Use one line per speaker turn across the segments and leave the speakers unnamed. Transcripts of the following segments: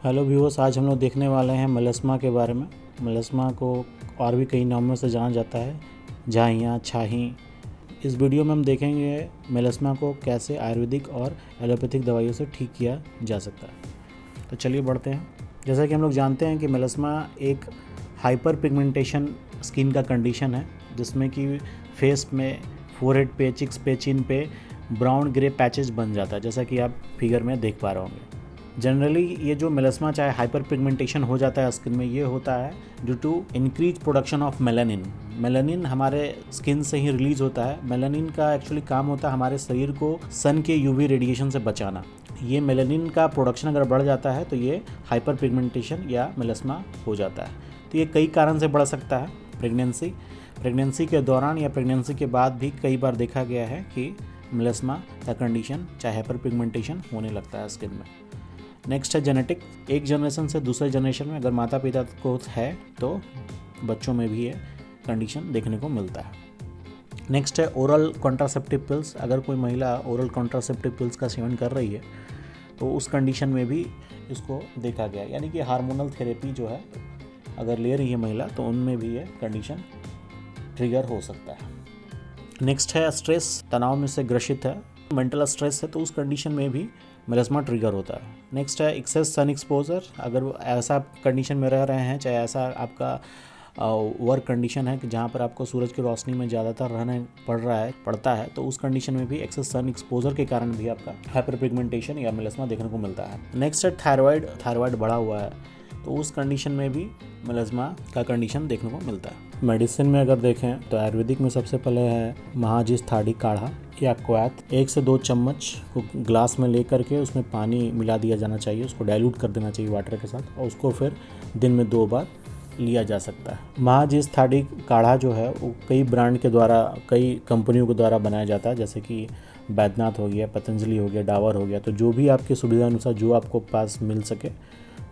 Hello viewers, आज हम लोग देखने वाले हैं मेलास्मा के बारे में। मेलास्मा को और भी कई नामों से जाना जाता है, झाइयाँ, छाही। इस वीडियो में हम देखेंगे मेलास्मा को कैसे आयुर्वेदिक और एलोपैथिक दवाइयों से ठीक किया जा सकता है। तो चलिए बढ़ते हैं। जैसा कि हम लोग जानते हैं कि मेलास्मा एक हाइपर पिगमेंटेशन स्किन का कंडीशन है, जिसमें कि फेस में, फोरहेड पे, चिक्स पे, चिन पे ब्राउन ग्रे पैचेस बन जाता है, जैसा कि आप फिगर में देख पा रहे होंगे। जनरली ये जो मेलास्मा चाहे हाइपर पिगमेंटेशन हो जाता है स्किन में, ये होता है due to increase production of melanin. Melanin हमारे स्किन से ही रिलीज होता है। मेलानिन का एक्चुअली काम होता है हमारे शरीर को सन के यूवी रेडिएशन से बचाना। ये मेलानिन का प्रोडक्शन अगर बढ़ जाता है तो ये हाइपर पिगमेंटेशन या मेलास्मा हो जाता है। तो ये कई कारण से बढ़ सकता है। प्रेगनेंसी के दौरान या प्रेगनेंसी के बाद भी कई बार देखा गया है कि मेलास्मा का कंडीशन चाहे हाइपर पिगमेंटेशन होने लगता है स्किन में। नेक्स्ट है जेनेटिक। एक जनरेशन से दूसरे जनरेशन में अगर माता पिता को है तो बच्चों में भी ये कंडीशन देखने को मिलता है। नेक्स्ट है ओरल कॉन्ट्रासेप्टिव पिल्स। अगर कोई महिला ओरल कॉन्ट्रासेप्टिव पिल्स का सेवन कर रही है तो उस कंडीशन में भी इसको देखा गया, यानी कि हार्मोनल थेरेपी जो है अगर ले रही है महिला तो उनमें भी ये कंडीशन ट्रिगर हो सकता है। नेक्स्ट है स्ट्रेस, तनाव में से ग्रसित है, मेंटल स्ट्रेस है तो उस कंडीशन में भी मेलास्मा ट्रिगर होता है। नेक्स्ट है एक्सेस सन एक्सपोजर। अगर ऐसा कंडीशन में रह रहे हैं, चाहे ऐसा आपका वर्क कंडीशन है कि जहाँ पर आपको सूरज की रोशनी में ज़्यादातर रहना पड़ता है तो उस कंडीशन में भी एक्सेस सन एक्सपोजर के कारण भी आपका हाइपर पिगमेंटेशन या मेलास्मा देखने को मिलता है। नेक्स्ट है थायराइड बढ़ा हुआ है तो उस कंडीशन में भी मेलास्मा का कंडीशन देखने को मिलता है। मेडिसिन में अगर देखें तो आयुर्वेदिक में सबसे पहले है महाजिस्थाडी काढ़ा या क्वैत। 1 से 2 चम्मच को ग्लास में लेकर के उसमें पानी मिला दिया जाना चाहिए, उसको डाइल्यूट कर देना चाहिए वाटर के साथ, और उसको फिर दिन में 2 बार लिया जा सकता है। महाजिस्थाडी काढ़ा जो है वो कई ब्रांड के द्वारा, कई कंपनियों के द्वारा बनाया जाता है, जैसे कि बैद्यनाथ हो गया, पतंजलि हो गया, डाबर हो गया। तो जो भी आपकी सुविधा अनुसार जो आपको पास मिल सके,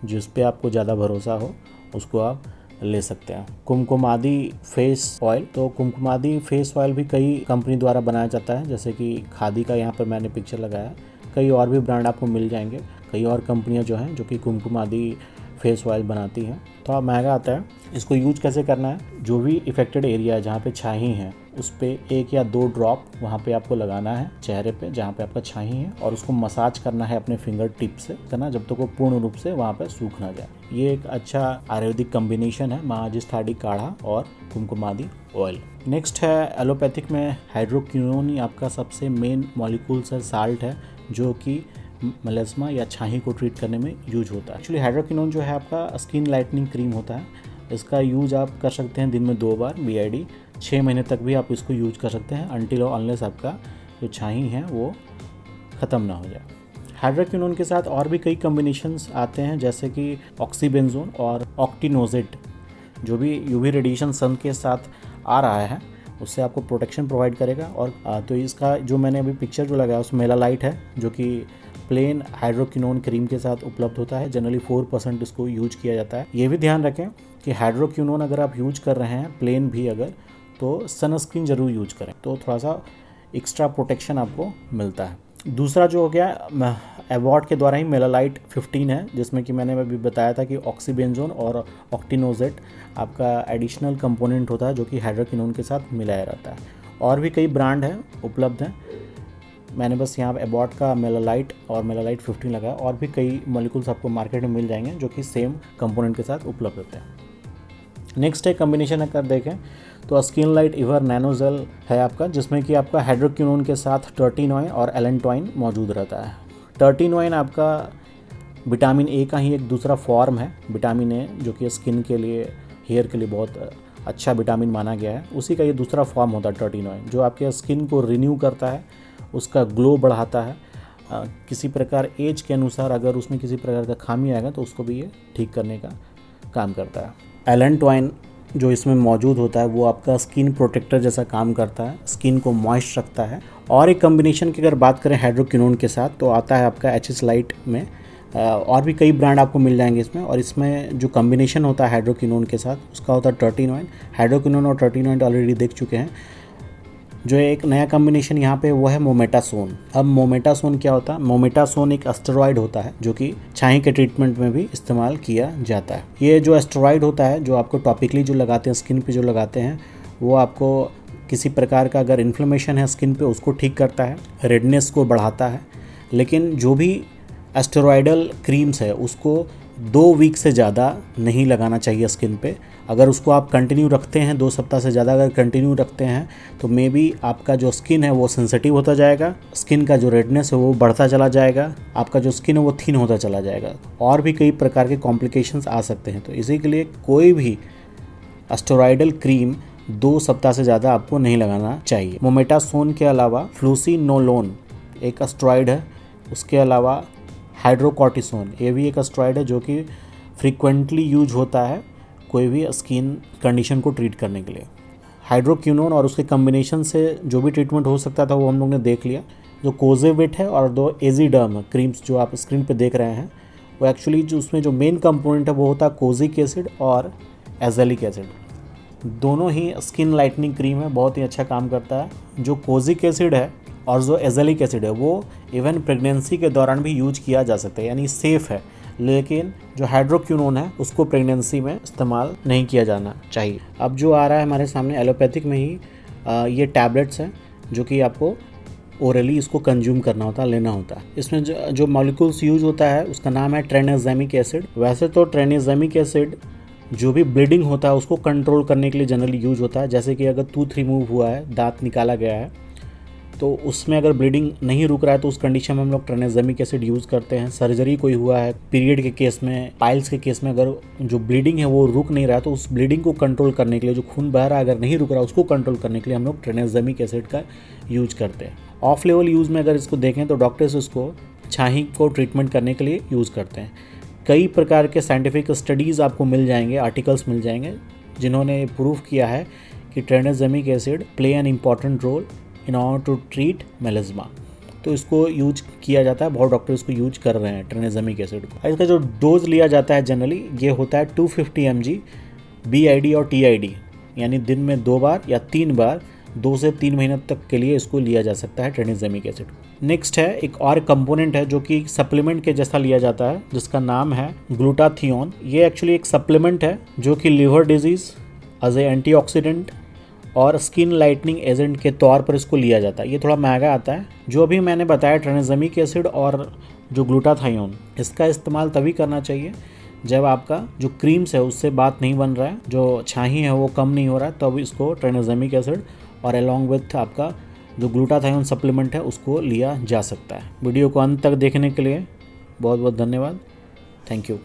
जिस पे आपको ज़्यादा भरोसा हो, उसको आप ले सकते हैं। कुमकुमादी फेस ऑयल, तो कुमकुमादी फेस ऑयल भी कई कंपनी द्वारा बनाया जाता है, जैसे कि खादी का यहाँ पर मैंने पिक्चर लगाया। कई और भी ब्रांड आपको मिल जाएंगे, कई और कंपनियाँ जो हैं जो कि कुमकुमादी फेस ऑयल बनाती हैं। थोड़ा महंगा आता है। इसको यूज कैसे करना है, जो भी इफेक्टेड एरिया है जहाँ पे छाही है उस पर 1 या 2 ड्रॉप वहाँ पे आपको लगाना है चेहरे पे जहाँ पे आपका छाही है, और उसको मसाज करना है अपने फिंगर टिप से करना, जब तक वो पूर्ण रूप से वहाँ पे सूख ना जाए। ये एक अच्छा आयुर्वेदिक कॉम्बिनेशन है, महाजिस्थाडी काढ़ा और कुमकुमादी ऑयल। नेक्स्ट है एलोपैथिक में हाइड्रोक्विनोन आपका सबसे मेन मॉलिक्यूल है, साल्ट है, जो कि मेलास्मा या छाही को ट्रीट करने में यूज होता है। एक्चुअली हाइड्रोक्विनोन जो है आपका स्किन लाइटनिंग क्रीम होता है। इसका यूज आप कर सकते हैं दिन में 2 बार BID। 6 महीने तक भी आप इसको यूज कर सकते हैं, अनटिल और अनलेस आपका जो छाही है वो ख़त्म ना हो जाए। हाइड्रोक्विनोन के साथ और भी कई कॉम्बिनेशंस आते हैं, जैसे कि ऑक्सीबेंजोन और ऑक्टिनोजेट। जो भी यूवी रेडिएशन सन के साथ आ रहा है उससे आपको प्रोटेक्शन प्रोवाइड करेगा। और तो इसका जो मैंने अभी पिक्चर जो लगाया उसमें मेलालाइट है, जो कि प्लेन हाइड्रोक्विनोन क्रीम के साथ उपलब्ध होता है। जनरली 4% इसको यूज किया जाता है। ये भी ध्यान रखें कि हाइड्रोक्विनोन अगर आप यूज कर रहे हैं प्लेन भी अगर, तो सनस्क्रीन ज़रूर यूज करें, तो थोड़ा सा एक्स्ट्रा प्रोटेक्शन आपको मिलता है। दूसरा जो हो गया एवॉर्ड के द्वारा ही मेलालाइट 15 है, जिसमें कि मैंने अभी बताया था कि ऑक्सीबेंजोन और ऑक्टिनोजेट आपका एडिशनल कंपोनेंट होता है जो कि हाइड्रोक्विनोन के साथ मिलाया रहता है। और भी कई ब्रांड हैं उपलब्ध हैं, मैंने बस यहाँ एबॉट का मेलालाइट और मेलालाइट 15 लगाया। और भी कई मॉलिक्यूल्स आपको मार्केट में मिल जाएंगे जो कि सेम कंपोनेंट के साथ उपलब्ध होते हैं। नेक्स्ट है कॉम्बिनेशन अगर देखें तो स्किन लाइट इवर नैनोजेल है आपका, जिसमें कि आपका हाइड्रोक्विनोन के साथ टर्टिनोइन और एलेंटोइन मौजूद रहता है। टर्टिनोइन आपका विटामिन ए का ही एक दूसरा फॉर्म है, विटामिन ए, जो कि स्किन के लिए, हेयर के लिए बहुत अच्छा विटामिन माना गया है। उसी का ये दूसरा फॉर्म होता है टर्टिनोइन, जो आपके स्किन को रिन्यू करता है, उसका ग्लो बढ़ाता है। किसी प्रकार एज के अनुसार अगर उसमें किसी प्रकार का खामी आएगा तो उसको भी ये ठीक करने का काम करता है। एलेंटोइन जो इसमें मौजूद होता है वो आपका स्किन प्रोटेक्टर जैसा काम करता है, स्किन को मॉइस्ट रखता है। और एक कॉम्बिनेशन की अगर बात करें हाइड्रोक्विनोन के साथ तो आता है आपका HS लाइट में। और भी कई ब्रांड आपको मिल जाएंगे इसमें। और इसमें जो कॉम्बिनेशन होता है हाइड्रोक्विनोन के साथ उसका होता है टर्टिनोइन। हाइड्रोक्विनोन और टर्टिनोइन ऑलरेडी देख चुके हैं। जो एक नया कॉम्बिनेशन यहाँ पे वो है मोमेटासोन। अब मोमेटासोन क्या होता है? मोमेटासोन एक एस्टेरॉयड होता है जो कि छाई के ट्रीटमेंट में भी इस्तेमाल किया जाता है। ये जो एस्टेरॉयड होता है जो आपको टॉपिकली जो लगाते हैं, स्किन पे जो लगाते हैं, वो आपको किसी प्रकार का अगर इन्फ्लेमेशन है स्किन पे उसको ठीक करता है, रेडनेस को बढ़ाता है। लेकिन जो भी एस्टेरॉयडल क्रीम्स है उसको 2 वीक से ज़्यादा नहीं लगाना चाहिए स्किन पे। अगर उसको आप कंटिन्यू रखते हैं 2 सप्ताह से ज़्यादा अगर कंटिन्यू रखते हैं तो मे बी आपका जो स्किन है वो सेंसिटिव होता जाएगा, स्किन का जो रेडनेस है वो बढ़ता चला जाएगा, आपका जो स्किन है वो थिन होता चला जाएगा, और भी कई प्रकार के कॉम्प्लिकेशंस आ सकते हैं। तो इसी के लिए कोई भी एस्टेरॉयडल क्रीम 2 सप्ताह से ज़्यादा आपको नहीं लगाना चाहिए। मोमेटासोन के अलावा फ्लूसिनोलोन एक एस्टेरॉयड है, उसके अलावा हाइड्रोकॉर्टिसोन ये भी एक एस्टेरॉयड है जो कि फ्रीक्वेंटली यूज होता है कोई भी स्किन कंडीशन को ट्रीट करने के लिए। हाइड्रोक्विनोन और उसके कॉम्बिनेशन से जो भी ट्रीटमेंट हो सकता था वो हम लोग ने देख लिया। जो कोजेविट है और 2 एजीडर्म क्रीम्स जो आप स्क्रीन पे देख रहे हैं वो एक्चुअली जो उसमें जो मेन कंपोनेंट है वो होता है कोजिक एसिड और एजेलिक एसिड। दोनों ही स्किन लाइटनिंग क्रीम है, बहुत ही अच्छा काम करता है। जो कोजिक एसिड है और जो एजेलिक एसिड है वो इवन प्रेगनेंसी के दौरान भी यूज किया जा सकता है, यानी सेफ़ है। लेकिन जो हाइड्रोक्विनोन है उसको प्रेगनेंसी में इस्तेमाल नहीं किया जाना चाहिए। अब जो आ रहा है हमारे सामने एलोपैथिक में ही ये टैबलेट्स हैं जो कि आपको ओरली इसको कंज्यूम करना होता है, लेना होता है। इसमें जो मॉलिक्यूल्स यूज होता है उसका नाम है ट्रेनेज़ेमिक एसिड। वैसे तो ट्रेनेज़ेमिक एसिड जो भी ब्लीडिंग होता है उसको कंट्रोल करने के लिए जनरली यूज होता है। जैसे कि अगर टूथ रिमूव हुआ है, दांत निकाला गया है, तो उसमें अगर ब्लीडिंग नहीं रुक रहा है तो उस कंडीशन में हम लोग ट्रेनेज़ेमिक एसिड यूज़ करते हैं। सर्जरी कोई हुआ है, पीरियड के केस में, पाइल्स के केस में अगर जो ब्लीडिंग है वो रुक नहीं रहा है तो उस ब्लीडिंग को कंट्रोल करने के लिए, जो खून बह रहा है अगर नहीं रुक रहा है उसको कंट्रोल करने के लिए हम लोग ट्रेनेज़ेमिक एसिड का यूज करते हैं। ऑफ लेवल यूज़ में अगर इसको देखें तो डॉक्टर्स इसको छाही को ट्रीटमेंट करने के लिए यूज़ करते हैं। कई प्रकार के साइंटिफिक स्टडीज़ आपको मिल जाएंगे, आर्टिकल्स मिल जाएंगे जिन्होंने प्रूव किया है कि tranexamic acid play an important role in order to treat melasma. तो इसको यूज किया जाता है, बहुत डॉक्टर इसको यूज कर रहे हैं ट्रेनेज़ेमिक एसिड को। इसका जो डोज लिया जाता है जनरली ये होता है 250 mg BID और TID, यानी दिन में 2 बार या 3 बार 2 से 3 महीने तक के लिए इसको लिया जा सकता है ट्रेनेज़ेमिक एसिड। नेक्स्ट है एक और कंपोनेंट है जो कि सप्लीमेंट के जैसा लिया जाता है जिसका नाम है ग्लूटाथियोन। ये एक्चुअली एक सप्लीमेंट है जो कि liver disease as a antioxidant और स्किन लाइटनिंग एजेंट के तौर पर इसको लिया जाता है। ये थोड़ा महंगा आता है। जो अभी मैंने बताया ट्रेनेज़ेमिक एसिड और जो ग्लूटाथियोन, इसका इस्तेमाल तभी करना चाहिए जब आपका जो क्रीम्स है उससे बात नहीं बन रहा है, जो छाही है वो कम नहीं हो रहा है, तब इसको ट्रेनेज़ेमिक एसिड और अलॉन्ग विथ आपका जो ग्लूटाथियोन सप्लीमेंट है उसको लिया जा सकता है। वीडियो को अंत तक देखने के लिए बहुत बहुत धन्यवाद। Thank you.